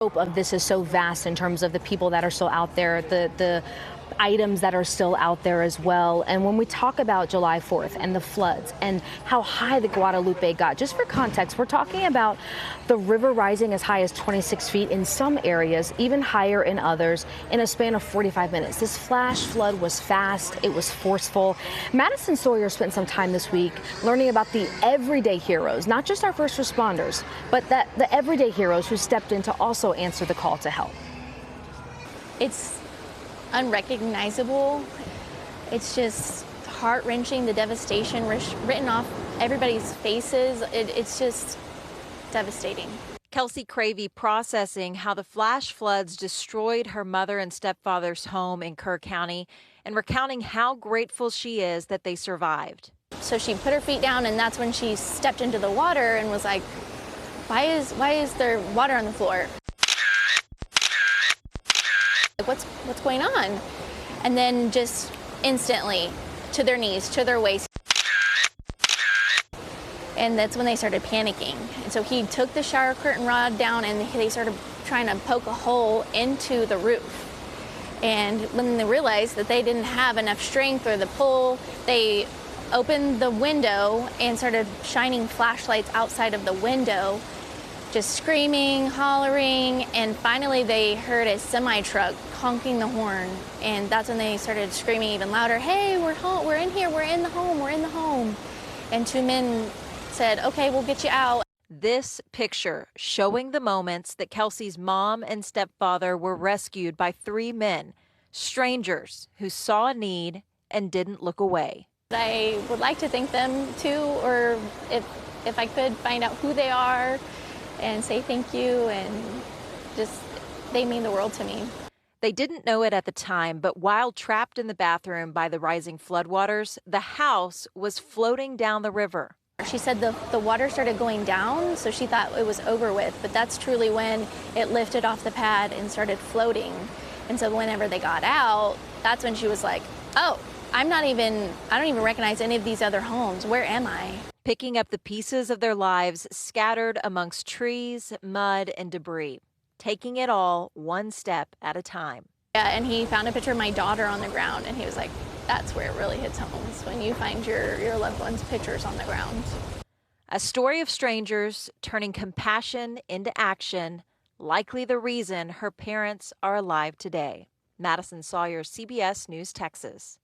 Scope of this is so vast in terms of the people that are still out there, the items that are still out there as well. And when we talk about July 4th and the floods and how high the Guadalupe got, just for context, we're talking about the river rising as high as 26 feet in some areas, even higher in others, in a span of 45 minutes. This flash flood was fast, it was forceful. Madison Sawyer spent some time this week learning about the everyday heroes, not just our first responders, but the everyday heroes who stepped in to also answer the call to help. It's unrecognizable. It's just heart-wrenching, the devastation written off everybody's faces. It's just devastating. Kelsey Cravey processing how the flash floods destroyed her mother and stepfather's home in Kerr County and recounting how grateful she is that they survived. So she put her feet down, and that's when she stepped into the water and was like, why is there water on the floor? What's going on? And then just instantly to their knees, to their waist. And that's when they started panicking. And so he took the shower curtain rod down and they started trying to poke a hole into the roof. And when they realized that they didn't have enough strength or the pull, they opened the window and started shining flashlights outside of the window, just screaming, hollering, and finally they heard a semi-truck honking the horn, and that's when they started screaming even louder, hey, we're home, we're in here, we're in the home, we're in the home. And two men said, okay, we'll get you out. This picture showing the moments that Kelsey's mom and stepfather were rescued by three men, strangers who saw a need and didn't look away. I would like to thank them too, or if I could find out who they are and say thank you, and just, they mean the world to me. They didn't know it at the time, but while trapped in the bathroom by the rising floodwaters, the house was floating down the river. She said the water started going down, so she thought it was over with, but that's truly when it lifted off the pad and started floating. And so whenever they got out, that's when she was like, oh, I don't even recognize any of these other homes. Where am I? Picking up the pieces of their lives scattered amongst trees, mud, and debris, taking it all one step at a time. Yeah, and he found a picture of my daughter on the ground, and he was like, that's where it really hits home, is when you find your loved one's pictures on the ground. A story of strangers turning compassion into action, likely the reason her parents are alive today. Madison Sawyer, CBS News, Texas.